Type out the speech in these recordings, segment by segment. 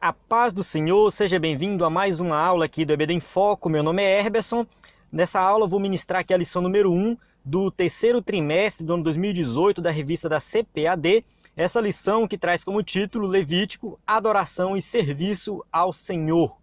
A paz do Senhor, seja bem-vindo a mais uma aula aqui do EBD em Foco. Meu nome é Herberson. Nessa aula eu vou ministrar aqui a lição número 1 do terceiro trimestre do ano 2018 da revista da CPAD. Essa lição que traz como título Levítico, Adoração e Serviço ao Senhor.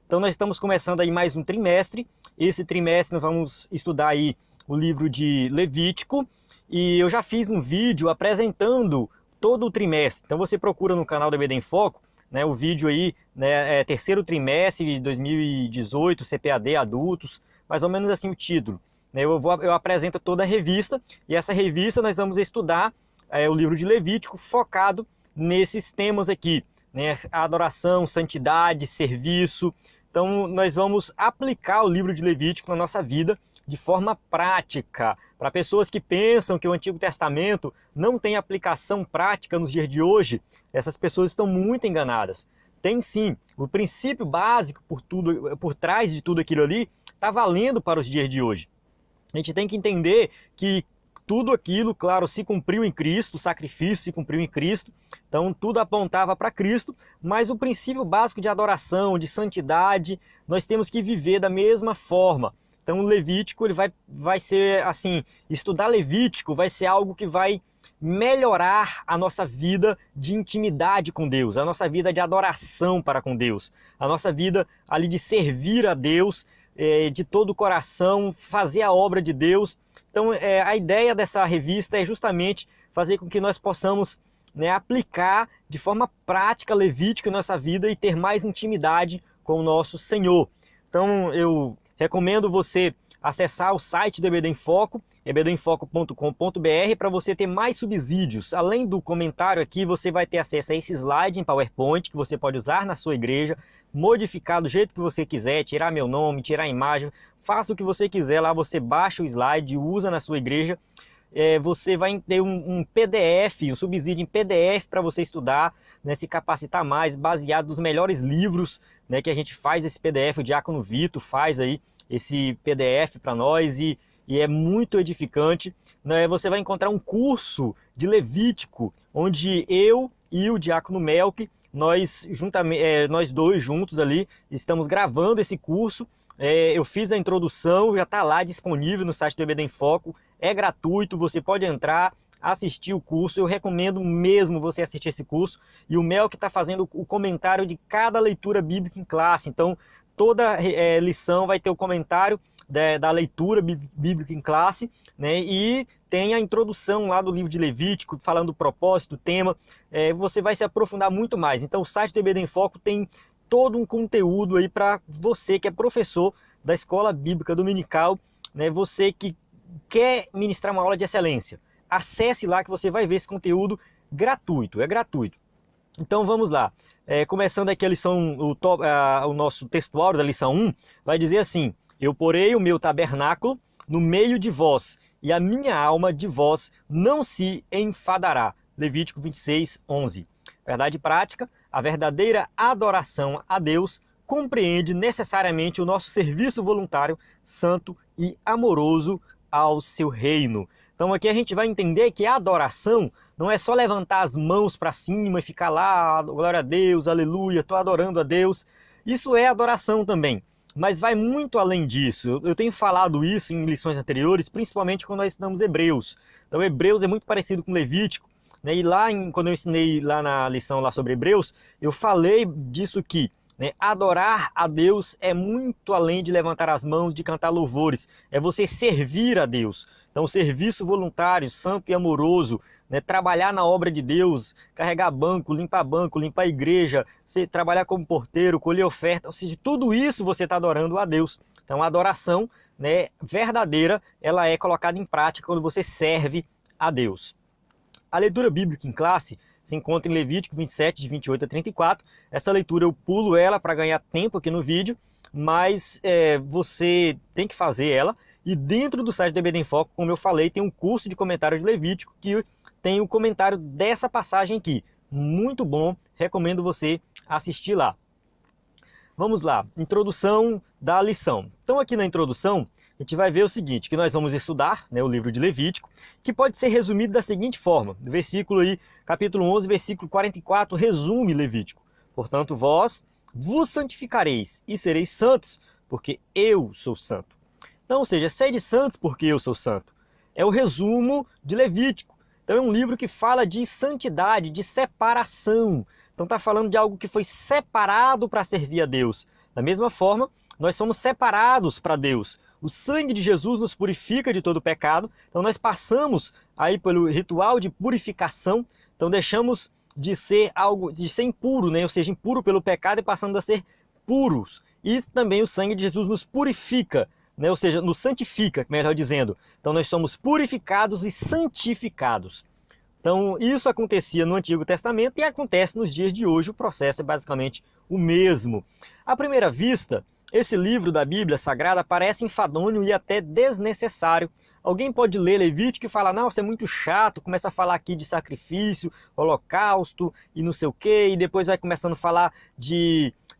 Então nós estamos começando aí mais um trimestre. Esse trimestre nós vamos estudar aí o livro de Levítico. E eu já fiz um vídeo apresentando todo o trimestre. Então você procura no canal do EBD em Foco, né, o vídeo aí, né, terceiro trimestre de 2018, CPAD adultos, mais ou menos assim o título. Eu apresento toda a revista, e essa revista nós vamos estudar o livro de Levítico focado nesses temas aqui, né, adoração, santidade, serviço. Então nós vamos aplicar o livro de Levítico na nossa vida de forma prática. Para pessoas que pensam que o Antigo Testamento não tem aplicação prática nos dias de hoje, essas pessoas estão muito enganadas. Tem sim, o princípio básico por trás de tudo aquilo ali está valendo para os dias de hoje. A gente tem que entender que tudo aquilo, claro, se cumpriu em Cristo, o sacrifício se cumpriu em Cristo, então tudo apontava para Cristo, mas o princípio básico de adoração, de santidade, nós temos que viver da mesma forma. Então o Levítico ele vai ser assim, estudar Levítico vai ser algo que vai melhorar a nossa vida de intimidade com Deus, a nossa vida de adoração para com Deus, a nossa vida ali de servir a Deus de todo o coração, fazer a obra de Deus. Então a ideia dessa revista é justamente fazer com que nós possamos, né, aplicar de forma prática Levítico em nossa vida e ter mais intimidade com o nosso Senhor. Então eu recomendo você acessar o site do EBD em Foco, ebdemfoco.com.br, para você ter mais subsídios. Além do comentário aqui, você vai ter acesso a esse slide em PowerPoint que você pode usar na sua igreja, modificar do jeito que você quiser, tirar meu nome, tirar a imagem, faça o que você quiser lá, você baixa o slide, usa na sua igreja. Você vai ter um PDF, um subsídio em PDF para você estudar, né, se capacitar mais, baseado nos melhores livros, né, que a gente faz esse PDF, o Diácono Vitor faz aí esse PDF para nós e é muito edificante. Né? Você vai encontrar um curso de Levítico, onde eu e o Diácono Melk, nós dois juntos ali, estamos gravando esse curso. Eu fiz a introdução, já está lá disponível no site do EBD em Foco, é gratuito, você pode entrar, assistir o curso, eu recomendo mesmo você assistir esse curso, e o Mel que está fazendo o comentário de cada leitura bíblica em classe, então toda lição vai ter o comentário da leitura bíblica em classe, né? E tem a introdução lá do livro de Levítico, falando do propósito, do tema, você vai se aprofundar muito mais. Então o site do EBD em Foco tem todo um conteúdo aí para você que é professor da Escola Bíblica Dominical, né? Você que quer ministrar uma aula de excelência. Acesse lá que você vai ver esse conteúdo gratuito, é gratuito. Então vamos lá, começando aqui a lição, o nosso textuário da lição 1, vai dizer assim: eu porei o meu tabernáculo no meio de vós, e a minha alma de vós não se enfadará. Levítico 26, 11. Verdade prática, a verdadeira adoração a Deus compreende necessariamente o nosso serviço voluntário, santo e amoroso ao seu reino. Então aqui a gente vai entender que a adoração não é só levantar as mãos para cima e ficar lá, glória a Deus, aleluia, estou adorando a Deus. Isso é adoração também, mas vai muito além disso. Eu tenho falado isso em lições anteriores, principalmente quando nós estudamos Hebreus. Então Hebreus é muito parecido com Levítico, né? E lá, quando eu ensinei lá na lição lá sobre Hebreus, eu falei disso que, né, adorar a Deus é muito além de levantar as mãos, de cantar louvores. É você servir a Deus. Então, serviço voluntário, santo e amoroso, né, trabalhar na obra de Deus, carregar banco, limpar a igreja, trabalhar como porteiro, colher oferta, ou seja, tudo isso você está adorando a Deus. Então, a adoração, né, verdadeira, ela é colocada em prática quando você serve a Deus. A leitura bíblica em classe se encontra em Levítico 27, de 28 a 34. Essa leitura eu pulo ela para ganhar tempo aqui no vídeo, mas você tem que fazer ela. E dentro do site do EBD em Foco, como eu falei, tem um curso de comentário de Levítico que tem o comentário dessa passagem aqui. Muito bom, recomendo você assistir lá. Vamos lá, introdução da lição. Então aqui na introdução, a gente vai ver o seguinte, que nós vamos estudar, né, o livro de Levítico, que pode ser resumido da seguinte forma. Versículo aí, capítulo 11, versículo 44, resume Levítico. Portanto, vós vos santificareis e sereis santos, porque eu sou santo. Então, ou seja, sede santos porque eu sou santo. É o resumo de Levítico. Então é um livro que fala de santidade, de separação. Então está falando de algo que foi separado para servir a Deus. Da mesma forma, nós somos separados para Deus. O sangue de Jesus nos purifica de todo pecado. Então nós passamos aí pelo ritual de purificação. Então deixamos de ser impuro, né? Ou seja, impuro pelo pecado e passando a ser puros. E também o sangue de Jesus nos purifica, né? Ou seja, nos santifica, melhor dizendo. Então nós somos purificados e santificados. Então isso acontecia no Antigo Testamento e acontece nos dias de hoje. O processo é basicamente o mesmo. À primeira vista, esse livro da Bíblia Sagrada parece enfadonho e até desnecessário. Alguém pode ler Levítico e falar, não, isso é muito chato, começa a falar aqui de sacrifício, holocausto e não sei o quê, e depois vai começando a falar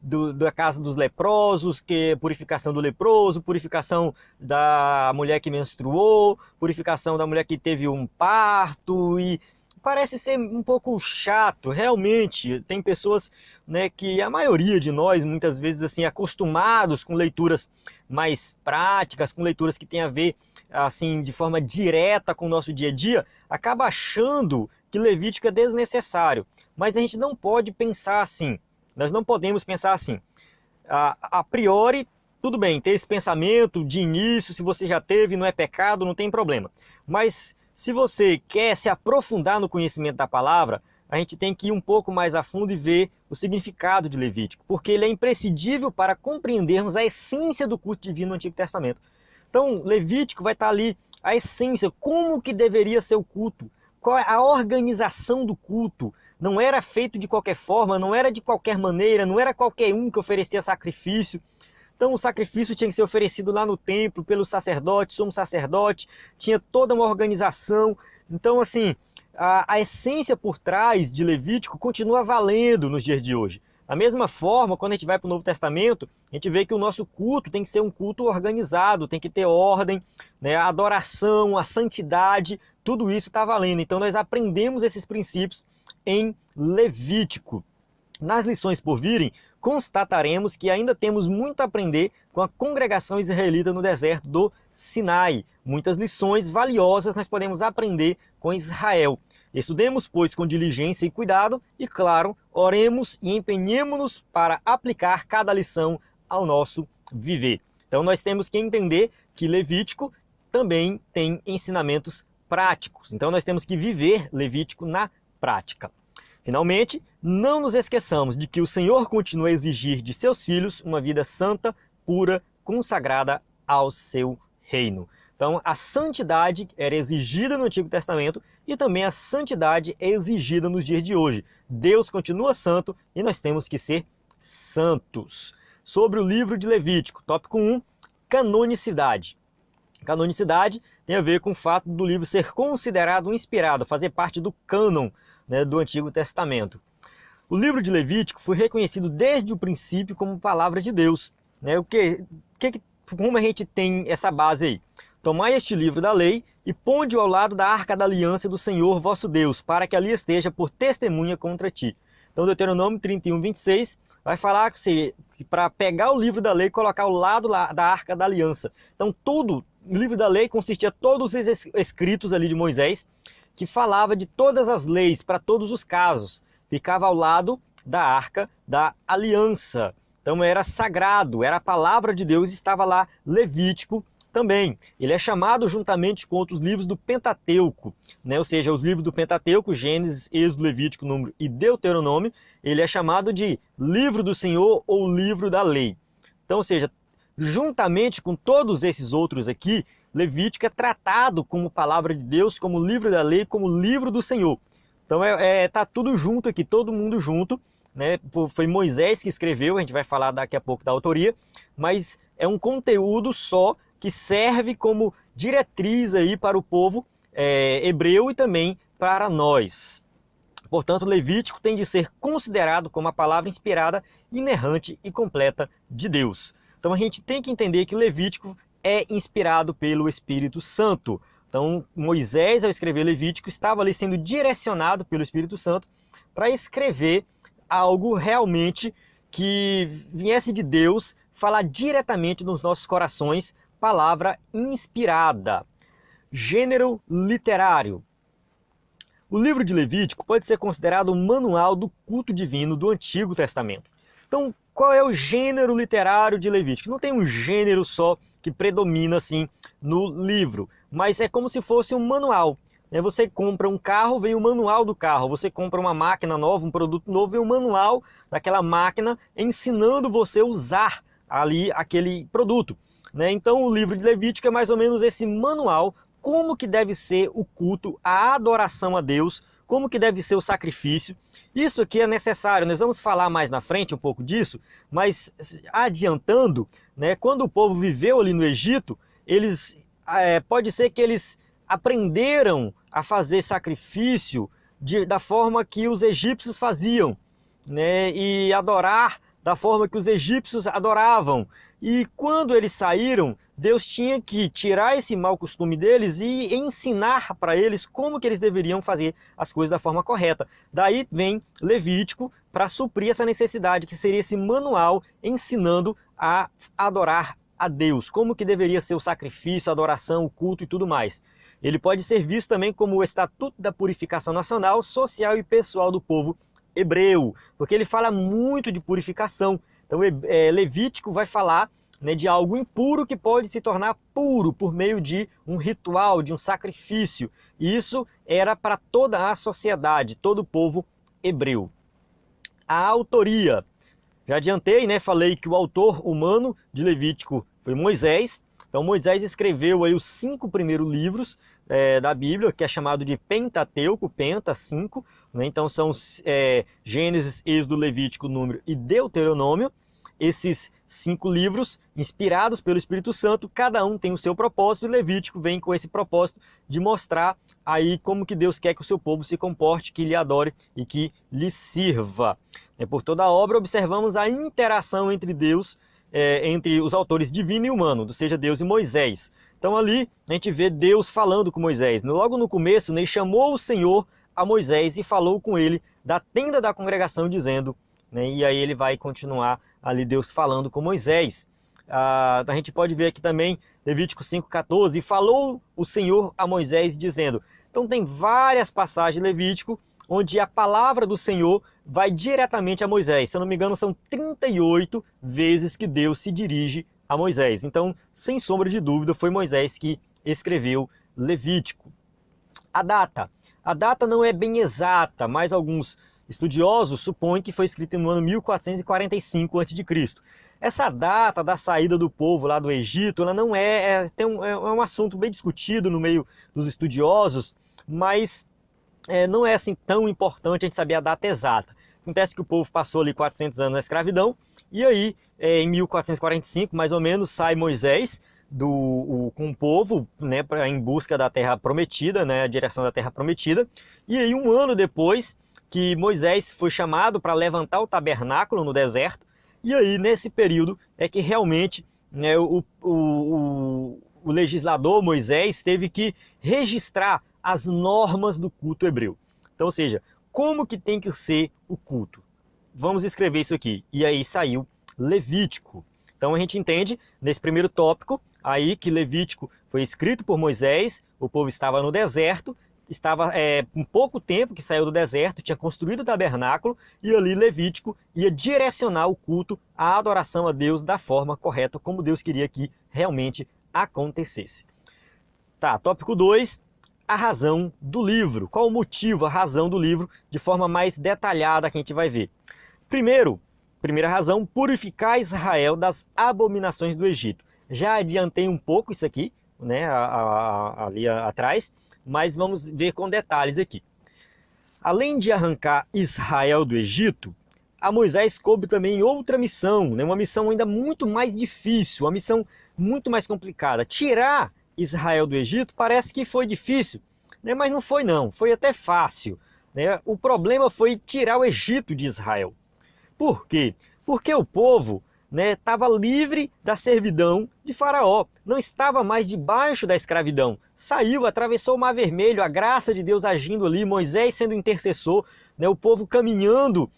da casa dos leprosos, que é purificação do leproso, purificação da mulher que menstruou, purificação da mulher que teve um parto, e parece ser um pouco chato, realmente. Tem pessoas, né, que a maioria de nós, muitas vezes assim, acostumados com leituras mais práticas, com leituras que têm a ver assim de forma direta com o nosso dia a dia, acaba achando que Levítico é desnecessário. Mas a gente não pode pensar assim. Nós não podemos pensar assim. A priori, tudo bem, ter esse pensamento de início, se você já teve, não é pecado, não tem problema. Mas se você quer se aprofundar no conhecimento da palavra, a gente tem que ir um pouco mais a fundo e ver o significado de Levítico, porque ele é imprescindível para compreendermos a essência do culto divino no Antigo Testamento. Então, Levítico vai estar ali a essência, como que deveria ser o culto, qual é a organização do culto. Não era feito de qualquer forma, não era de qualquer maneira, não era qualquer um que oferecia sacrifício. Então o sacrifício tinha que ser oferecido lá no templo, pelo sacerdote, sumo sacerdote, tinha toda uma organização. Então assim, a essência por trás de Levítico continua valendo nos dias de hoje. Da mesma forma, quando a gente vai para o Novo Testamento, a gente vê que o nosso culto tem que ser um culto organizado, tem que ter ordem, né? A adoração, a santidade, tudo isso está valendo. Então nós aprendemos esses princípios em Levítico. Nas lições por virem, constataremos que ainda temos muito a aprender com a congregação israelita no deserto do Sinai. Muitas lições valiosas nós podemos aprender com Israel. Estudemos, pois, com diligência e cuidado e, claro, oremos e empenhemo-nos para aplicar cada lição ao nosso viver. Então nós temos que entender que Levítico também tem ensinamentos práticos. Então nós temos que viver Levítico na prática. Finalmente, não nos esqueçamos de que o Senhor continua a exigir de seus filhos uma vida santa, pura, consagrada ao seu reino. Então, a santidade era exigida no Antigo Testamento e também a santidade é exigida nos dias de hoje. Deus continua santo e nós temos que ser santos. Sobre o livro de Levítico, tópico 1, canonicidade. Canonicidade tem a ver com o fato do livro ser considerado inspirado, fazer parte do cânon, né, do Antigo Testamento. O livro de Levítico foi reconhecido desde o princípio como palavra de Deus. Né? Como a gente tem essa base aí? Tomai este livro da lei e ponde-o ao lado da arca da aliança do Senhor vosso Deus, para que ali esteja por testemunha contra ti. Então, Deuteronômio 31, 26, vai falar que para pegar o livro da lei e colocar ao lado da arca da aliança. Então, o livro da lei consistia todos os escritos ali de Moisés, que falava de todas as leis, para todos os casos. Ficava ao lado da arca da aliança. Então, era sagrado, era a palavra de Deus, estava lá Levítico também. Ele é chamado juntamente com outros livros do Pentateuco, né? Ou seja, os livros do Pentateuco, Gênesis, Êxodo, Levítico, Número e Deuteronômio, ele é chamado de livro do Senhor ou livro da lei. Então, ou seja, juntamente com todos esses outros aqui, Levítico é tratado como palavra de Deus, como livro da lei, como livro do Senhor. Então tá tudo junto aqui, todo mundo junto, né? Foi Moisés que escreveu, a gente vai falar daqui a pouco da autoria, mas é um conteúdo só que serve como diretriz aí para o povo hebreu e também para nós. Portanto, Levítico tem de ser considerado como a palavra inspirada, inerrante e completa de Deus. Então a gente tem que entender que Levítico é inspirado pelo Espírito Santo. Então Moisés, ao escrever Levítico, estava ali sendo direcionado pelo Espírito Santo para escrever algo realmente que viesse de Deus, falar diretamente nos nossos corações, palavra inspirada. Gênero literário. O livro de Levítico pode ser considerado um manual do culto divino do Antigo Testamento. Então, qual é o gênero literário de Levítico? Não tem um gênero só que predomina assim no livro, mas é como se fosse um manual. Você compra um carro, vem o manual do carro. Você compra uma máquina nova, um produto novo, vem o manual daquela máquina ensinando você a usar ali aquele produto. Então, o livro de Levítico é mais ou menos esse manual, como que deve ser o culto, a adoração a Deus, como que deve ser o sacrifício. Isso aqui é necessário, nós vamos falar mais na frente um pouco disso, mas adiantando, quando o povo viveu ali no Egito, pode ser que eles aprenderam a fazer sacrifício da forma que os egípcios faziam, e adorar da forma que os egípcios adoravam. E quando eles saíram, Deus tinha que tirar esse mau costume deles e ensinar para eles como que eles deveriam fazer as coisas da forma correta. Daí vem Levítico para suprir essa necessidade, que seria esse manual ensinando a adorar a Deus, como que deveria ser o sacrifício, a adoração, o culto e tudo mais. Ele pode ser visto também como o Estatuto da Purificação Nacional, Social e Pessoal do povo hebreu, porque ele fala muito de purificação. Então, Levítico vai falar de algo impuro que pode se tornar puro por meio de um ritual, de um sacrifício. E isso era para toda a sociedade, todo o povo hebreu. A autoria. Já adiantei, falei que o autor humano de Levítico foi Moisés. Então, Moisés escreveu aí os 5 primeiros livros da Bíblia, que é chamado de Pentateuco, Penta, 5. Então, são Gênesis, Êxodo, Levítico, Número e Deuteronômio. Esses 5 livros, inspirados pelo Espírito Santo, cada um tem o seu propósito, e Levítico vem com esse propósito de mostrar aí como que Deus quer que o seu povo se comporte, que lhe adore e que lhe sirva. Por toda a obra, observamos a interação entre Deus, entre os autores divino e humano, ou seja, Deus e Moisés. Então ali a gente vê Deus falando com Moisés. Logo no começo, ele chamou o Senhor a Moisés e falou com ele da tenda da congregação, dizendo, e aí ele vai continuar ali Deus falando com Moisés. A gente pode ver aqui também Levítico 5,14, e falou o Senhor a Moisés dizendo. Então tem várias passagens de Levítico onde a palavra do Senhor vai diretamente a Moisés. Se eu não me engano, são 38 vezes que Deus se dirige a Moisés. Então, sem sombra de dúvida, foi Moisés que escreveu Levítico. A data. A data não é bem exata, mas alguns estudiosos supõem que foi escrita no ano 1445 a.C. Essa data da saída do povo lá do Egito, ela não é um assunto bem discutido no meio dos estudiosos, mas não é assim tão importante a gente saber a data exata. Acontece que o povo passou ali 400 anos na escravidão, e aí em 1445, mais ou menos, sai Moisés com o povo, em busca da terra prometida, a direção da terra prometida. E aí, um ano depois que Moisés foi chamado para levantar o tabernáculo no deserto, e aí nesse período é que realmente o legislador Moisés teve que registrar as normas do culto hebreu. Então, ou seja, como que tem que ser o culto? Vamos escrever isso aqui. E aí saiu Levítico. Então a gente entende nesse primeiro tópico aí que Levítico foi escrito por Moisés, o povo estava no deserto, estava um pouco tempo que saiu do deserto, tinha construído o tabernáculo, e ali Levítico ia direcionar o culto, a adoração a Deus da forma correta, como Deus queria que realmente acontecesse. Tá, tópico 2, a razão do livro. Qual o motivo, a razão do livro, de forma mais detalhada que a gente vai ver. Primeira razão, purificar Israel das abominações do Egito. Já adiantei um pouco isso aqui, ali atrás, mas vamos ver com detalhes aqui. Além de arrancar Israel do Egito, a Moisés coube também outra missão, uma missão ainda muito mais difícil, uma missão muito mais complicada. Tirar Israel do Egito parece que foi difícil, mas não foi não, foi até fácil. O problema foi tirar o Egito de Israel. Por quê? Porque o povo estava livre da servidão de Faraó, não estava mais debaixo da escravidão. Saiu, atravessou o Mar Vermelho, a graça de Deus agindo ali, Moisés sendo intercessor, né, o povo caminhando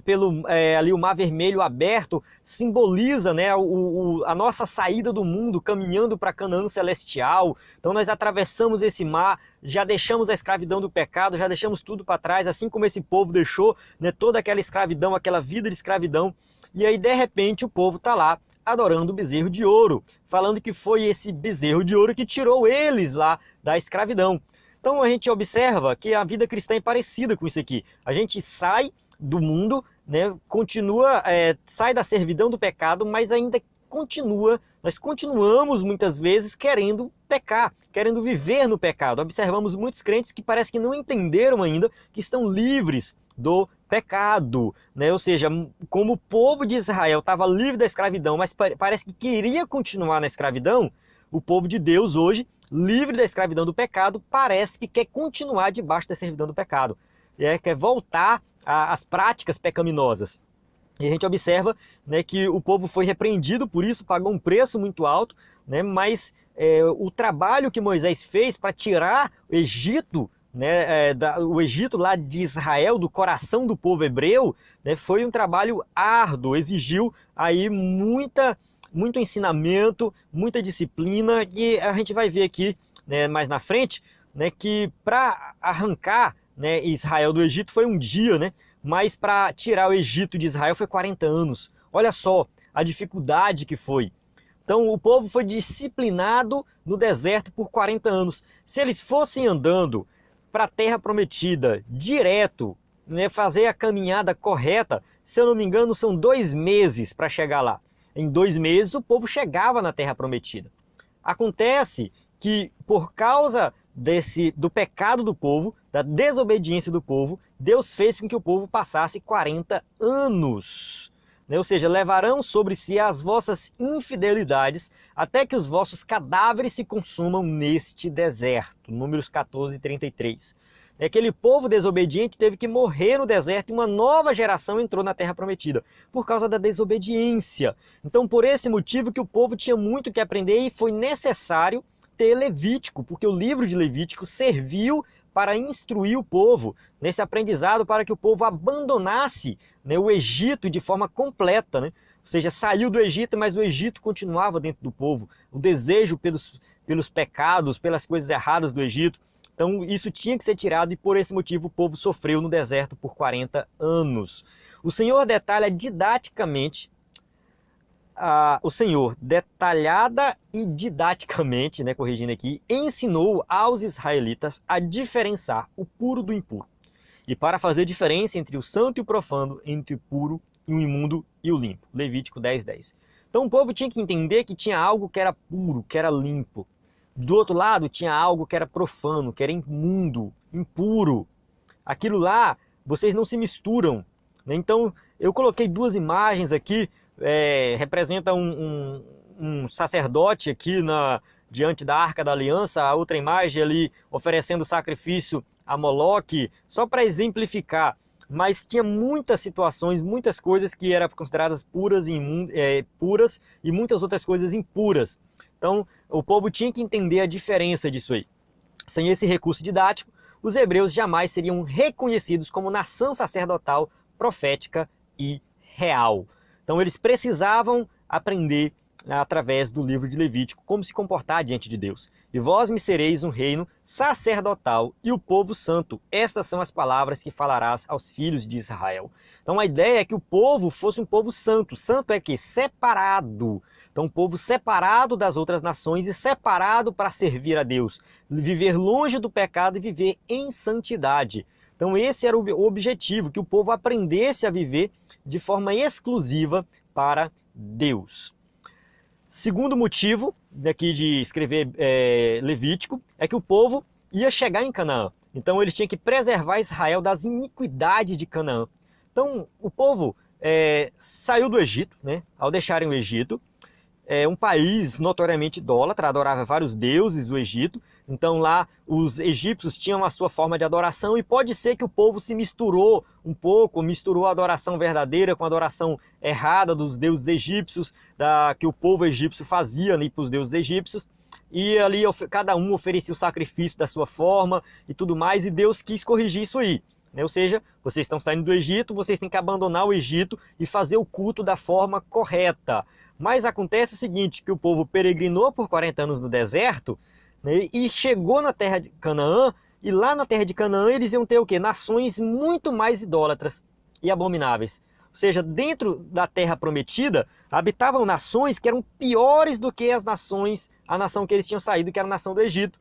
pelo ali o Mar Vermelho aberto, simboliza, né, a nossa saída do mundo, caminhando para Canaã celestial. Então nós atravessamos esse mar, já deixamos a escravidão do pecado, já deixamos tudo para trás, assim como esse povo deixou, né, toda aquela escravidão, aquela vida de escravidão. E aí, de repente, o povo está lá adorando o bezerro de ouro, falando que foi esse bezerro de ouro que tirou eles lá da escravidão. Então a gente observa que a vida cristã é parecida com isso aqui. A gente sai do mundo, né, continua, sai da servidão do pecado, mas ainda nós continuamos muitas vezes querendo pecar, querendo viver no pecado. Observamos muitos crentes que parece que não entenderam ainda que estão livres do pecado, né? Ou seja, como o povo de Israel estava livre da escravidão, mas parece que queria continuar na escravidão, o povo de Deus hoje, livre da escravidão do pecado, parece que quer continuar debaixo da servidão do pecado, quer voltar às práticas pecaminosas. E a gente observa, né, que o povo foi repreendido por isso, pagou um preço muito alto, né, mas o trabalho que Moisés fez para tirar o Egito, né, o Egito lá de Israel, do coração do povo hebreu, né, foi um trabalho árduo, exigiu aí muito ensinamento, muita disciplina, que a gente vai ver aqui, né, mais na frente, né, que para arrancar, né, Israel do Egito foi um dia, né, mas para tirar o Egito de Israel foi 40 anos. Olha só a dificuldade que foi. Então o povo foi disciplinado no deserto por 40 anos. Se eles fossem andando para a terra prometida direto, né, fazer a caminhada correta, se eu não me engano são 2 meses para chegar lá. Em 2 meses o povo chegava na terra prometida. Acontece que por causa do pecado do povo, da desobediência do povo, Deus fez com que o povo passasse 40 anos. Ou seja, levarão sobre si as vossas infidelidades, até que os vossos cadáveres se consumam neste deserto. Números 14 e 33. Aquele povo desobediente teve que morrer no deserto e uma nova geração entrou na terra prometida, por causa da desobediência. Então, por esse motivo que o povo tinha muito que aprender e foi necessário ter Levítico, porque o livro de Levítico serviu para instruir o povo nesse aprendizado, para que o povo abandonasse, né, o Egito de forma completa, né? Ou seja, saiu do Egito, mas o Egito continuava dentro do povo, o desejo pelos pecados, pelas coisas erradas do Egito. Então isso tinha que ser tirado e por esse motivo o povo sofreu no deserto por 40 anos. O Senhor detalha didaticamente, o Senhor, detalhada e didaticamente, né, corrigindo aqui, ensinou aos israelitas a diferenciar o puro do impuro. E para fazer diferença entre o santo e o profano, entre o puro e o imundo e o limpo. Levítico 10:10. Então o povo tinha que entender que tinha algo que era puro, que era limpo. Do outro lado tinha algo que era profano, que era imundo, impuro. Aquilo lá, vocês não se misturam. Então eu coloquei 2 imagens aqui, representa um sacerdote aqui diante da Arca da Aliança, a outra imagem ali oferecendo sacrifício a Moloque, só para exemplificar. Mas tinha muitas situações, muitas coisas que eram consideradas puras e muitas outras coisas impuras. Então o povo tinha que entender a diferença disso aí. Sem esse recurso didático, os hebreus jamais seriam reconhecidos como nação sacerdotal, profética e real. Então eles precisavam aprender através do livro de Levítico como se comportar diante de Deus. E vós me sereis um reino sacerdotal e o povo santo. Estas são as palavras que falarás aos filhos de Israel. Então a ideia é que o povo fosse um povo santo. Santo é que? Separado. Então um povo separado das outras nações e separado para servir a Deus. Viver longe do pecado e viver em santidade. Então esse era o objetivo, que o povo aprendesse a viver de forma exclusiva para Deus. Segundo motivo daqui de escrever Levítico é que o povo ia chegar em Canaã. Então eles tinham que preservar Israel das iniquidades de Canaã. Então o povo saiu do Egito, né? Ao deixarem o Egito, um país notoriamente idólatra, adorava vários deuses do Egito. Então lá os egípcios tinham a sua forma de adoração e pode ser que o povo se misturou um pouco, misturou a adoração verdadeira com a adoração errada dos deuses egípcios, que o povo egípcio fazia para os deuses egípcios. E ali cada um oferecia o sacrifício da sua forma e tudo mais, e Deus quis corrigir isso aí. Ou seja, vocês estão saindo do Egito, vocês têm que abandonar o Egito e fazer o culto da forma correta. Mas acontece o seguinte, que o povo peregrinou por 40 anos no deserto, né, e chegou na terra de Canaã, e lá na terra de Canaã eles iam ter o quê? Nações muito mais idólatras e abomináveis. Ou seja, dentro da terra prometida, habitavam nações que eram piores do que a nação que eles tinham saído, que era a nação do Egito.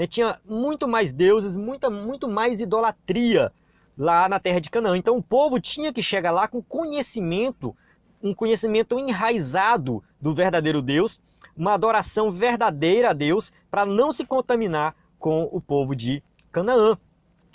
Tinha muito mais deuses, muito mais idolatria lá na terra de Canaã. Então o povo tinha que chegar lá com conhecimento, um conhecimento enraizado do verdadeiro Deus, uma adoração verdadeira a Deus, para não se contaminar com o povo de Canaã.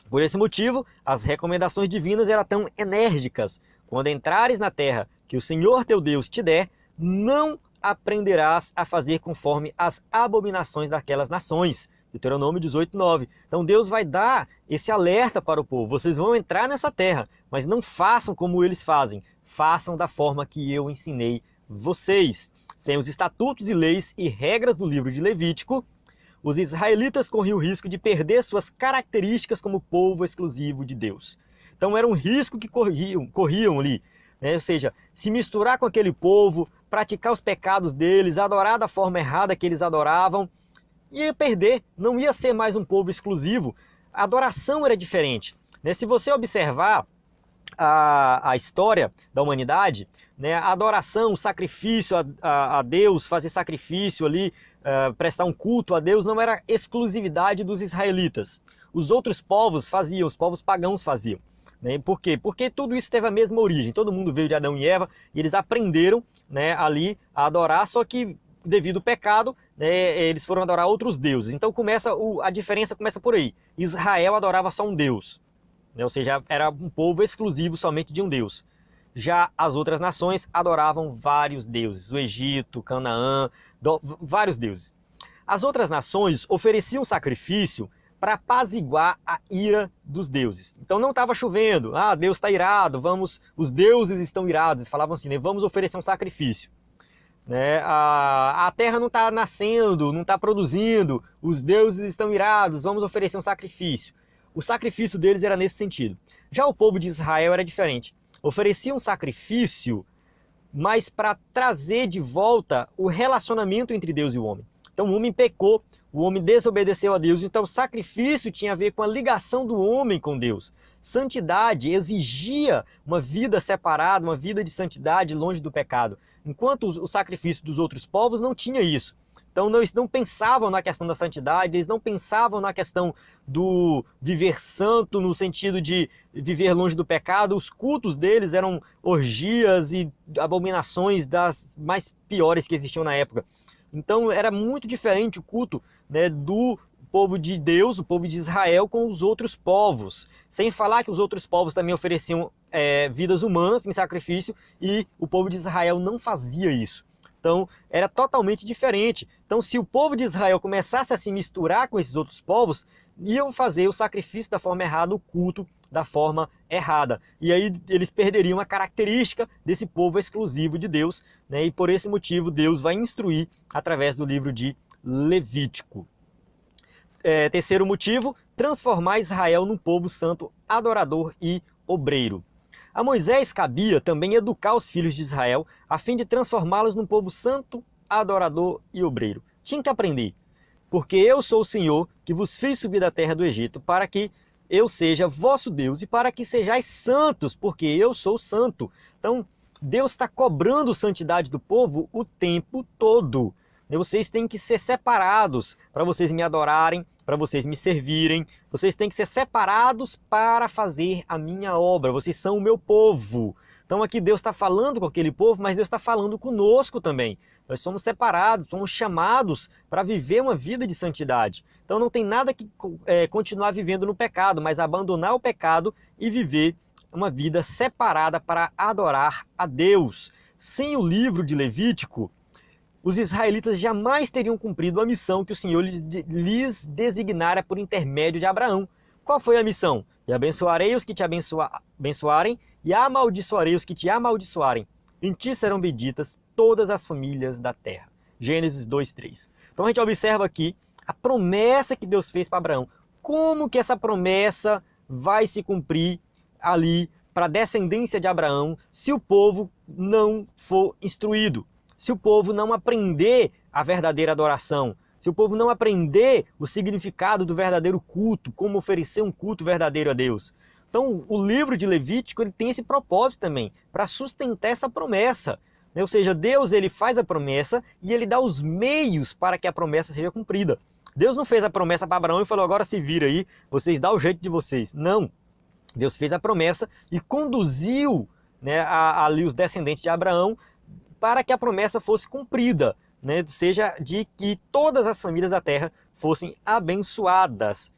Por esse motivo, as recomendações divinas eram tão enérgicas. Quando entrares na terra que o Senhor teu Deus te der, não aprenderás a fazer conforme as abominações daquelas nações. Deuteronômio 18:9. Então Deus vai dar esse alerta para o povo. Vocês vão entrar nessa terra, mas não façam como eles fazem. Façam da forma que eu ensinei vocês. Sem os estatutos e leis e regras do livro de Levítico, os israelitas corriam o risco de perder suas características como povo exclusivo de Deus. Então era um risco que corriam ali. Ou seja, se misturar com aquele povo, praticar os pecados deles, adorar da forma errada que eles adoravam, ia perder, não ia ser mais um povo exclusivo. A adoração era diferente. Se você observar a história da humanidade, a adoração, o sacrifício a Deus, fazer sacrifício ali, prestar um culto a Deus, não era exclusividade dos israelitas. Os outros povos faziam, os povos pagãos faziam. Por quê? Porque tudo isso teve a mesma origem. Todo mundo veio de Adão e Eva e eles aprenderam ali a adorar, só que devido ao pecado, eles foram adorar outros deuses. Então a diferença começa por aí. Israel adorava só um Deus, ou seja, era um povo exclusivo somente de um Deus. Já as outras nações adoravam vários deuses, o Egito, Canaã, vários deuses. As outras nações ofereciam sacrifício para apaziguar a ira dos deuses. Então não estava chovendo, Deus está irado, os deuses estão irados, eles falavam assim, vamos oferecer um sacrifício. A terra não está nascendo, não está produzindo, os deuses estão irados, vamos oferecer um sacrifício. O sacrifício deles era nesse sentido. Já o povo de Israel era diferente. Oferecia um sacrifício, mas para trazer de volta o relacionamento entre Deus e o homem. Então o homem pecou, o homem desobedeceu a Deus, então o sacrifício tinha a ver com a ligação do homem com Deus. Santidade exigia uma vida separada, uma vida de santidade longe do pecado. Enquanto o sacrifício dos outros povos não tinha isso. Então eles não pensavam na questão da santidade, eles não pensavam na questão do viver santo, no sentido de viver longe do pecado. Os cultos deles eram orgias e abominações das mais piores que existiam na época. Então era muito diferente o culto do povo de Deus, o povo de Israel, com os outros povos. Sem falar que os outros povos também ofereciam vidas humanas em sacrifício e o povo de Israel não fazia isso. Então era totalmente diferente. Então se o povo de Israel começasse a se misturar com esses outros povos, iam fazer o sacrifício da forma errada, o culto da forma errada. E aí eles perderiam a característica desse povo exclusivo de Deus, e por esse motivo Deus vai instruir através do livro de Levítico. Terceiro motivo, transformar Israel num povo santo, adorador e obreiro. A Moisés cabia também educar os filhos de Israel a fim de transformá-los num povo santo, adorador e obreiro. Tinha que aprender. Porque eu sou o Senhor que vos fiz subir da terra do Egito para que eu seja vosso Deus e para que sejais santos, porque eu sou santo. Então, Deus está cobrando santidade do povo o tempo todo. Vocês têm que ser separados para vocês me adorarem, para vocês me servirem. Vocês têm que ser separados para fazer a minha obra. Vocês são o meu povo. Então aqui Deus está falando com aquele povo, mas Deus está falando conosco também. Nós somos separados, somos chamados para viver uma vida de santidade. Então não tem nada que continuar vivendo no pecado, mas abandonar o pecado e viver uma vida separada para adorar a Deus. Sem o livro de Levítico, os israelitas jamais teriam cumprido a missão que o Senhor lhes designara por intermédio de Abraão. Qual foi a missão? E abençoarei os que te abençoarem, e amaldiçoarei os que te amaldiçoarem. Em ti serão benditas todas as famílias da terra. Gênesis 2:3. Então a gente observa aqui a promessa que Deus fez para Abraão. Como que essa promessa vai se cumprir ali para a descendência de Abraão se o povo não for instruído? Se o povo não aprender a verdadeira adoração? Se o povo não aprender o significado do verdadeiro culto, como oferecer um culto verdadeiro a Deus? Então, o livro de Levítico ele tem esse propósito também, para sustentar essa promessa. Ou seja, Deus ele faz a promessa e ele dá os meios para que a promessa seja cumprida. Deus não fez a promessa para Abraão e falou, agora se vira aí, vocês dão o jeito de vocês. Não. Deus fez a promessa e conduziu, né, ali os descendentes de Abraão para que a promessa fosse cumprida, né, ou seja, de que todas as famílias da terra fossem abençoadas.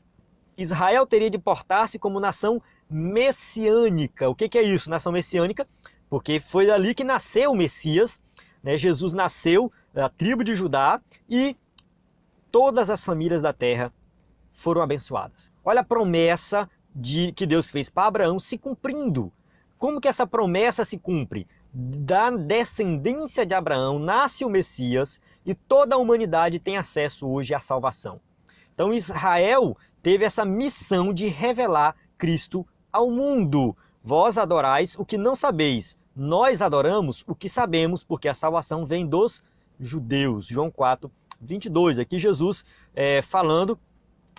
Israel teria de portar-se como nação messiânica. O que é isso, nação messiânica? Porque foi dali que nasceu o Messias, né? Jesus nasceu da tribo de Judá e todas as famílias da terra foram abençoadas. Olha a promessa que Deus fez para Abraão se cumprindo. Como que essa promessa se cumpre? Da descendência de Abraão nasce o Messias e toda a humanidade tem acesso hoje à salvação. Então Israel teve essa missão de revelar Cristo ao mundo. Vós adorais o que não sabeis, nós adoramos o que sabemos, porque a salvação vem dos judeus. João 4:22. Aqui Jesus falando,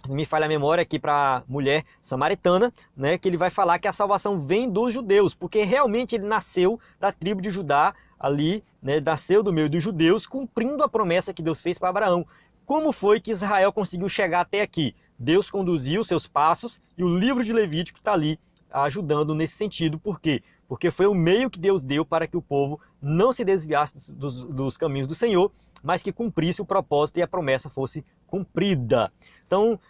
me falha a memória aqui para a mulher samaritana, né, que ele vai falar que a salvação vem dos judeus, porque realmente ele nasceu da tribo de Judá, ali, né, nasceu do meio dos judeus, cumprindo a promessa que Deus fez para Abraão. Como foi que Israel conseguiu chegar até aqui? Deus conduziu seus passos e o livro de Levítico está ali ajudando nesse sentido. Por quê? Porque foi o meio que Deus deu para que o povo não se desviasse dos caminhos do Senhor, mas que cumprisse o propósito e a promessa fosse cumprida. Então,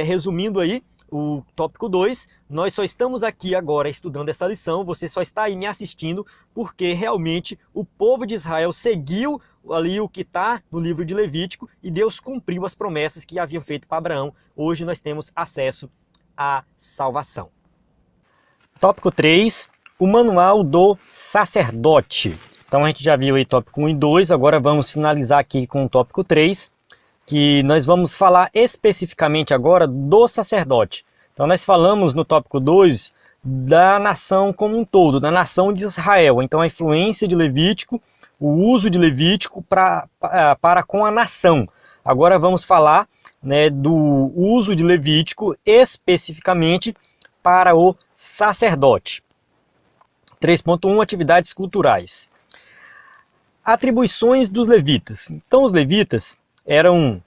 resumindo aí, o tópico 2, nós só estamos aqui agora estudando essa lição, você só está aí me assistindo porque realmente o povo de Israel seguiu ali o que está no livro de Levítico e Deus cumpriu as promessas que haviam feito para Abraão. Hoje nós temos acesso à salvação. Tópico 3, o manual do sacerdote. Então a gente já viu aí tópico 1 e 2, agora vamos finalizar aqui com o tópico 3, que nós vamos falar especificamente agora do sacerdote. Então nós falamos no tópico 2 da nação como um todo, da nação de Israel. Então a influência de Levítico, o uso de Levítico para com a nação. Agora vamos falar, né, do uso de Levítico especificamente para o sacerdote. 3.1, atividades culturais. Atribuições dos levitas. Então os levitas eram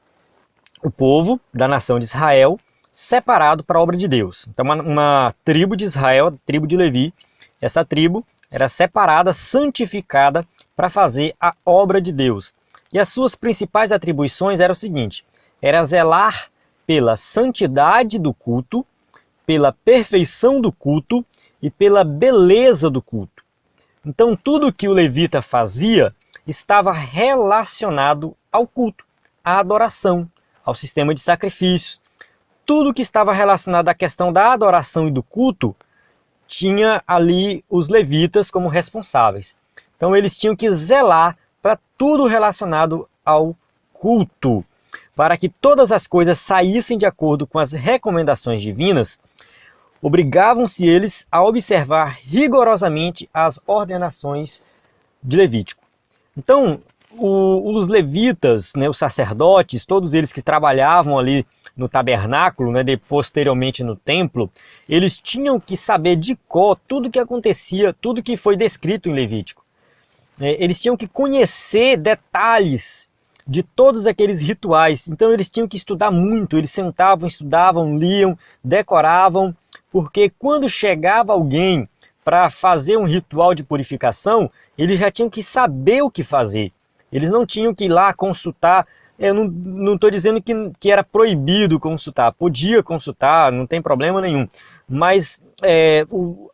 o povo da nação de Israel separado para a obra de Deus. Então uma tribo de Israel, a tribo de Levi, essa tribo era separada, santificada para fazer a obra de Deus. E as suas principais atribuições eram o seguinte: era zelar pela santidade do culto, pela perfeição do culto e pela beleza do culto. Então tudo que o levita fazia estava relacionado ao culto, à adoração, ao sistema de sacrifícios. Tudo que estava relacionado à questão da adoração e do culto tinha ali os levitas como responsáveis. Então eles tinham que zelar para tudo relacionado ao culto, para que todas as coisas saíssem de acordo com as recomendações divinas. Obrigavam-se eles a observar rigorosamente as ordenações de Levítico. Então, os levitas, né, os sacerdotes, todos eles que trabalhavam ali no tabernáculo, né, posteriormente no templo, eles tinham que saber de cor tudo que acontecia, tudo que foi descrito em Levítico. Eles tinham que conhecer detalhes de todos aqueles rituais. Então eles tinham que estudar muito, eles sentavam, estudavam, liam, decoravam, porque quando chegava alguém para fazer um ritual de purificação, eles já tinham que saber o que fazer. Eles não tinham que ir lá consultar. Eu não estou dizendo que era proibido consultar, podia consultar, não tem problema nenhum. Mas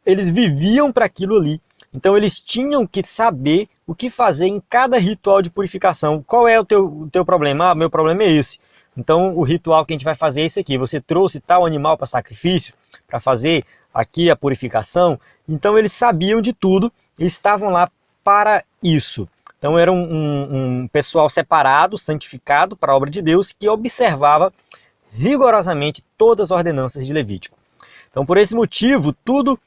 eles viviam para aquilo ali. Então eles tinham que saber o que fazer em cada ritual de purificação. Qual é o teu problema? Ah, meu problema é esse. Então o ritual que a gente vai fazer é esse aqui. Você trouxe tal animal para sacrifício, para fazer aqui a purificação. Então eles sabiam de tudo e estavam lá para isso. Então era um pessoal separado, santificado para a obra de Deus, que observava rigorosamente todas as ordenanças de Levítico. Então por esse motivo, tudo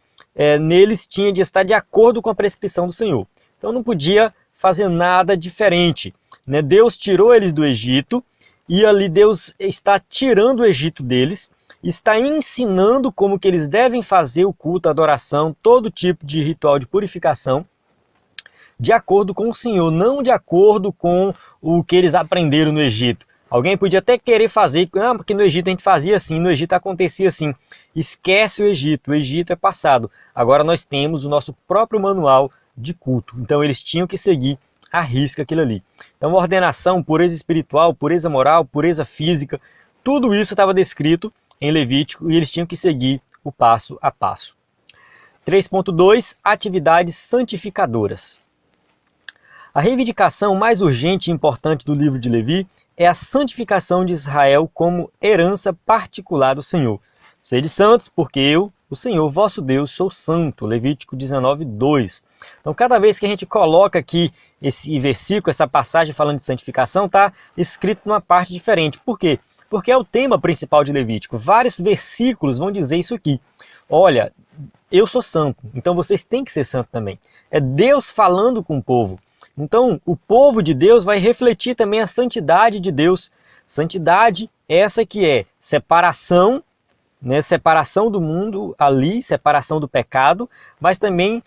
neles tinha de estar de acordo com a prescrição do Senhor. Então não podia fazer nada diferente, né? Deus tirou eles do Egito e ali Deus está tirando o Egito deles, está ensinando como que eles devem fazer o culto, a adoração, todo tipo de ritual de purificação, de acordo com o Senhor, não de acordo com o que eles aprenderam no Egito. Alguém podia até querer fazer, porque no Egito a gente fazia assim, no Egito acontecia assim. Esquece o Egito é passado. Agora nós temos o nosso próprio manual de culto. Então eles tinham que seguir à risca aquilo ali. Então ordenação, pureza espiritual, pureza moral, pureza física, tudo isso estava descrito em Levítico e eles tinham que seguir o passo a passo. 3.2, atividades santificadoras. A reivindicação mais urgente e importante do livro de Levi é a santificação de Israel como herança particular do Senhor. Sede santos, porque eu, o Senhor vosso Deus, sou santo. Levítico 19:2. Então, cada vez que a gente coloca aqui esse versículo, essa passagem falando de santificação, está escrito numa parte diferente. Por quê? Porque é o tema principal de Levítico. Vários versículos vão dizer isso aqui. Olha, eu sou santo, então vocês têm que ser santos também. É Deus falando com o povo. Então, o povo de Deus vai refletir também a santidade de Deus. Santidade, essa que é separação, né? Separação do mundo ali, separação do pecado, mas também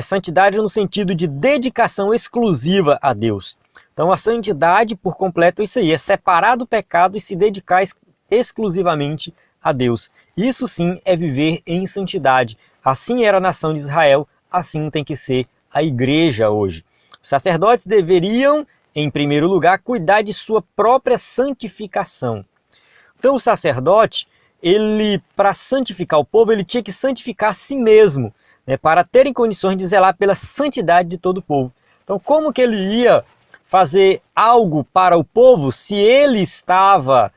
santidade no sentido de dedicação exclusiva a Deus. Então, a santidade por completo é isso aí, é separar do pecado e se dedicar exclusivamente a Deus. Isso sim é viver em santidade. Assim era a nação de Israel, assim tem que ser a igreja hoje. Os sacerdotes deveriam, em primeiro lugar, cuidar de sua própria santificação. Então o sacerdote, para santificar o povo, ele tinha que santificar a si mesmo, né, para terem condições de zelar pela santidade de todo o povo. Então como que ele ia fazer algo para o povo se ele estava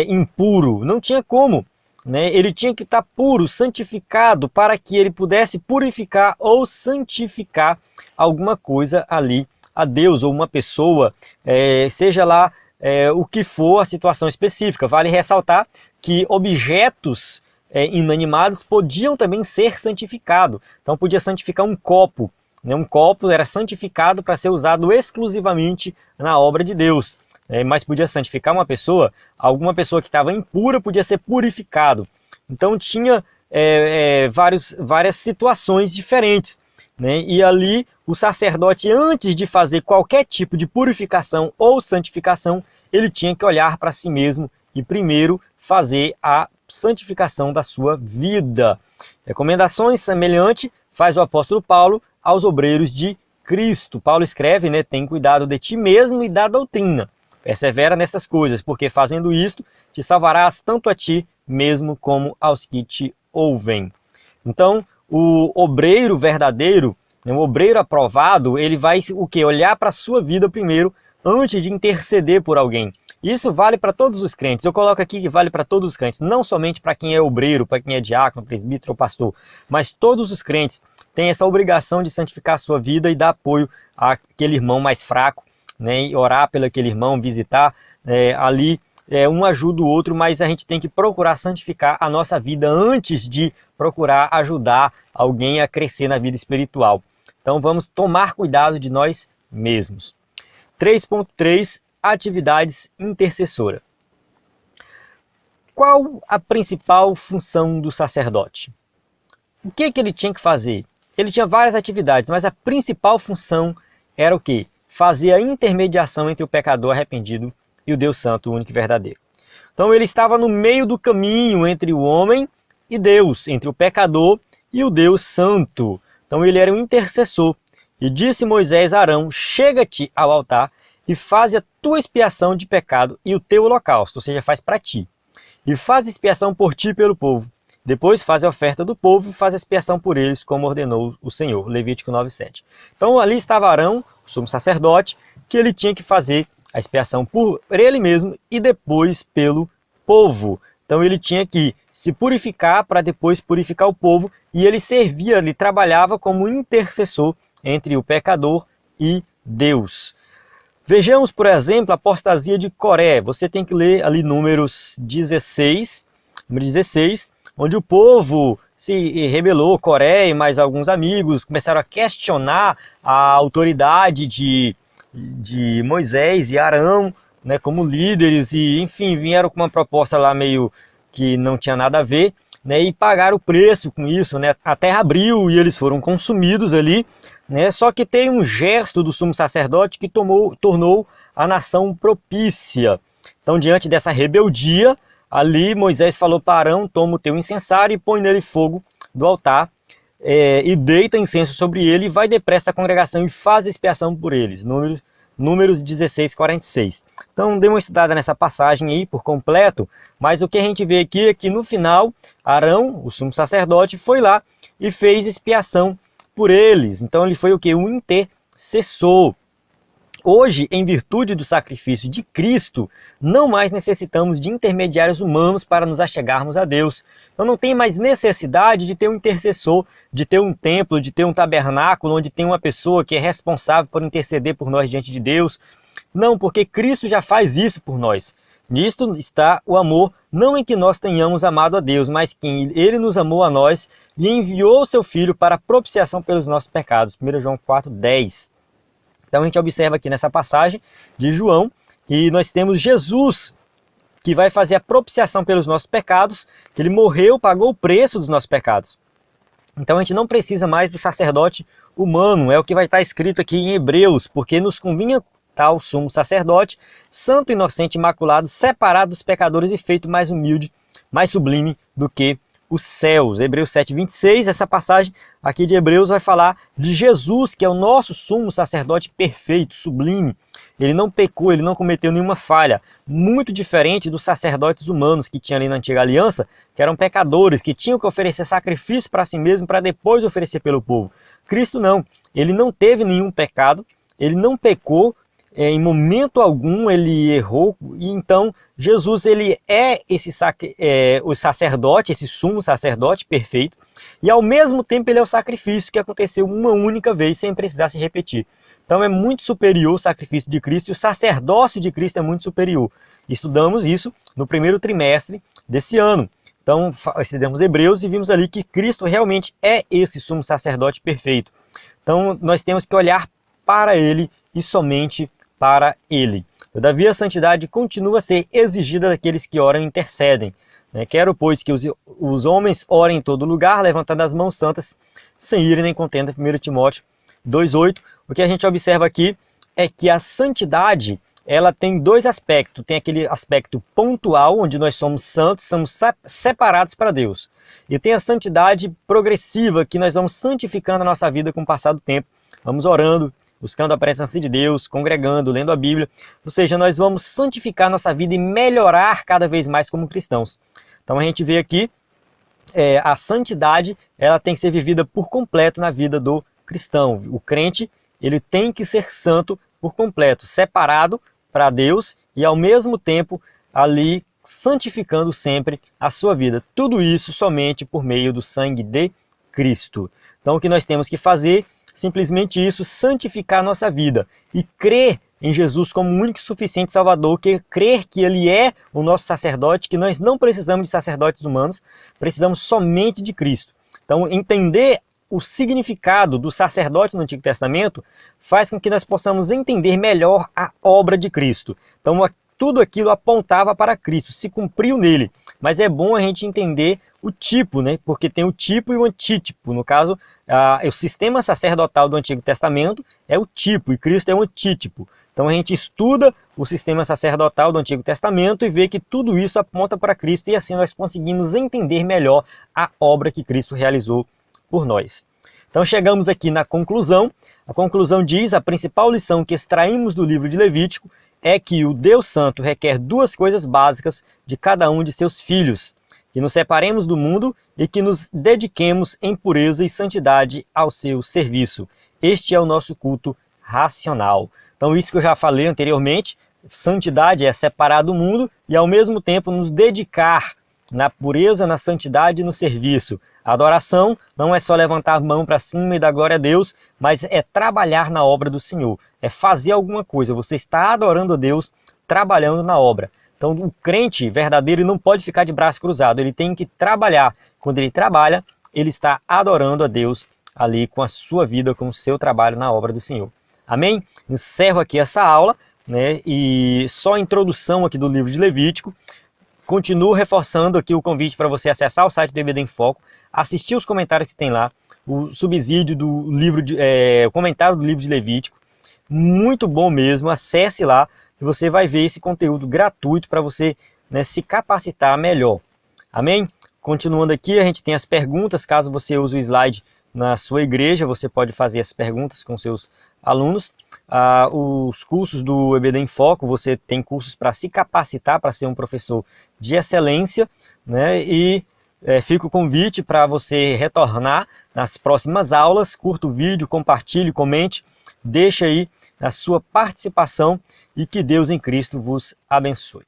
impuro? Não tinha como. Ele tinha que estar puro, santificado, para que ele pudesse purificar ou santificar alguma coisa ali a Deus, ou uma pessoa, seja lá o que for a situação específica. Vale ressaltar que objetos inanimados podiam também ser santificados. Então podia santificar um copo. Um copo era santificado para ser usado exclusivamente na obra de Deus. Mas podia santificar uma pessoa, alguma pessoa que estava impura podia ser purificado. Então tinha várias situações diferentes, né? E ali o sacerdote, antes de fazer qualquer tipo de purificação ou santificação, ele tinha que olhar para si mesmo e primeiro fazer a santificação da sua vida. Recomendações semelhantes faz o apóstolo Paulo aos obreiros de Cristo. Paulo escreve, né, tem cuidado de ti mesmo e da doutrina. Persevera nestas coisas, porque fazendo isto, te salvarás tanto a ti mesmo como aos que te ouvem. Então, o obreiro verdadeiro, o obreiro aprovado, ele vai o quê? Olhar para a sua vida primeiro, antes de interceder por alguém. Isso vale para todos os crentes. Eu coloco aqui que vale para todos os crentes, não somente para quem é obreiro, para quem é diácono, presbítero ou pastor, mas todos os crentes têm essa obrigação de santificar a sua vida e dar apoio àquele irmão mais fraco, né, e orar pelo aquele irmão, visitar ali, um ajuda o outro, mas a gente tem que procurar santificar a nossa vida antes de procurar ajudar alguém a crescer na vida espiritual. Então vamos tomar cuidado de nós mesmos. 3.3, atividades intercessoras. Qual a principal função do sacerdote? O que ele tinha que fazer? Ele tinha várias atividades, mas a principal função era o quê? Fazer a intermediação entre o pecador arrependido e o Deus Santo, o único e verdadeiro. Então ele estava no meio do caminho entre o homem e Deus, entre o pecador e o Deus Santo. Então ele era um intercessor. E disse Moisés a Arão: chega-te ao altar e faz a tua expiação de pecado e o teu holocausto, ou seja, faz para ti. E faz expiação por ti e pelo povo. depois faz a oferta do povo e faz a expiação por eles, como ordenou o Senhor. Levítico 9:7. Então ali estava Arão, o sumo sacerdote, que ele tinha que fazer a expiação por ele mesmo e depois pelo povo. Então ele tinha que se purificar para depois purificar o povo, e ele servia, ele trabalhava como intercessor entre o pecador e Deus. Vejamos, por exemplo, a apostasia de Coré. Você tem que ler ali Números 16, onde o povo se rebelou, Coré e mais alguns amigos começaram a questionar a autoridade de Moisés e Arão, né, como líderes, e enfim, vieram com uma proposta lá meio que não tinha nada a ver, né, e pagaram o preço com isso, né, a terra abriu e eles foram consumidos ali, né, só que tem um gesto do sumo sacerdote que tornou a nação propícia. Então, diante dessa rebeldia, ali Moisés falou para Arão: toma o teu incensário e põe nele fogo do altar, e deita incenso sobre ele, e vai depressa à congregação e faz expiação por eles. Números 16:46. Então dê uma estudada nessa passagem aí por completo, mas o que a gente vê aqui é que no final Arão, o sumo sacerdote, foi lá e fez expiação por eles. Então ele foi o que? Um intercessor. Hoje, em virtude do sacrifício de Cristo, não mais necessitamos de intermediários humanos para nos achegarmos a Deus. Então não tem mais necessidade de ter um intercessor, de ter um templo, de ter um tabernáculo onde tem uma pessoa que é responsável por interceder por nós diante de Deus. Não, porque Cristo já faz isso por nós. Nisto está o amor, não em que nós tenhamos amado a Deus, mas que Ele nos amou a nós e enviou o seu Filho para a propiciação pelos nossos pecados. 1 João 4:10. Então a gente observa aqui nessa passagem de João que nós temos Jesus que vai fazer a propiciação pelos nossos pecados, que ele morreu, pagou o preço dos nossos pecados. Então a gente não precisa mais de sacerdote humano, é o que vai estar escrito aqui em Hebreus, porque nos convinha tal sumo sacerdote, santo, inocente, imaculado, separado dos pecadores e feito mais humilde, mais sublime do que os céus. Hebreus 7:26, essa passagem aqui de Hebreus vai falar de Jesus, que é o nosso sumo sacerdote perfeito, sublime. Ele não pecou, ele não cometeu nenhuma falha, muito diferente dos sacerdotes humanos que tinha ali na antiga aliança, que eram pecadores, que tinham que oferecer sacrifício para si mesmo para depois oferecer pelo povo. Cristo não, ele não teve nenhum pecado, ele não pecou, em momento algum ele errou, e então Jesus ele é o sacerdote, esse sumo sacerdote perfeito, e ao mesmo tempo ele é o sacrifício que aconteceu uma única vez sem precisar se repetir. Então é muito superior o sacrifício de Cristo, e o sacerdócio de Cristo é muito superior. Estudamos isso no primeiro trimestre desse ano. Então estudamos Hebreus e vimos ali que Cristo realmente é esse sumo sacerdote perfeito. Então nós temos que olhar para ele e somente para ele. Todavia a santidade continua a ser exigida daqueles que oram e intercedem. Quero, pois, que os homens orem em todo lugar, levantando as mãos santas, sem ira nem contenda. 1 Timóteo 2:8. O que a gente observa aqui é que a santidade ela tem dois aspectos. Tem aquele aspecto pontual, onde nós somos santos, somos separados para Deus. E tem a santidade progressiva, que nós vamos santificando a nossa vida com o passar do tempo. Vamos orando, buscando a presença de Deus, congregando, lendo a Bíblia. Ou seja, nós vamos santificar nossa vida e melhorar cada vez mais como cristãos. Então a gente vê aqui, a santidade ela tem que ser vivida por completo na vida do cristão. O crente ele tem que ser santo por completo, separado para Deus e ao mesmo tempo ali santificando sempre a sua vida. Tudo isso somente por meio do sangue de Cristo. Então o que nós temos que fazer? Simplesmente isso, santificar a nossa vida e crer em Jesus como o único e suficiente Salvador, crer que Ele é o nosso sacerdote, que nós não precisamos de sacerdotes humanos, precisamos somente de Cristo. Então, entender o significado do sacerdote no Antigo Testamento faz com que nós possamos entender melhor a obra de Cristo. Então, tudo aquilo apontava para Cristo, se cumpriu nele. Mas é bom a gente entender o tipo, né? Porque tem o tipo e o antítipo. No caso, o sistema sacerdotal do Antigo Testamento é o tipo e Cristo é o antítipo. Então a gente estuda o sistema sacerdotal do Antigo Testamento e vê que tudo isso aponta para Cristo, e assim nós conseguimos entender melhor a obra que Cristo realizou por nós. Então chegamos aqui na conclusão. A conclusão diz: a principal lição que extraímos do livro de Levítico é que o Deus Santo requer duas coisas básicas de cada um de seus filhos, que nos separemos do mundo e que nos dediquemos em pureza e santidade ao seu serviço. Este é o nosso culto racional. Então, isso que eu já falei anteriormente, santidade é separar do mundo e, ao mesmo tempo, nos dedicar na pureza, na santidade e no serviço. A adoração não é só levantar a mão para cima e dar glória a Deus, mas é trabalhar na obra do Senhor, é fazer alguma coisa. Você está adorando a Deus, trabalhando na obra. Então, o crente verdadeiro não pode ficar de braço cruzado, ele tem que trabalhar. Quando ele trabalha, ele está adorando a Deus ali com a sua vida, com o seu trabalho na obra do Senhor. Amém? Encerro aqui essa aula, né? E só a introdução aqui do livro de Levítico. Continuo reforçando aqui o convite para você acessar o site do EBD em Foco, assistir os comentários que tem lá, o subsídio do livro, o comentário do livro de Levítico. Muito bom mesmo, acesse lá e você vai ver esse conteúdo gratuito para você, né, se capacitar melhor. Amém? Continuando aqui, a gente tem as perguntas. Caso você use o slide na sua igreja, você pode fazer as perguntas com seus alunos. Os cursos do EBD em Foco, você tem cursos para se capacitar para ser um professor de excelência, né? E fica o convite para você retornar nas próximas aulas. Curta o vídeo, compartilhe, comente, deixe aí a sua participação e que Deus em Cristo vos abençoe.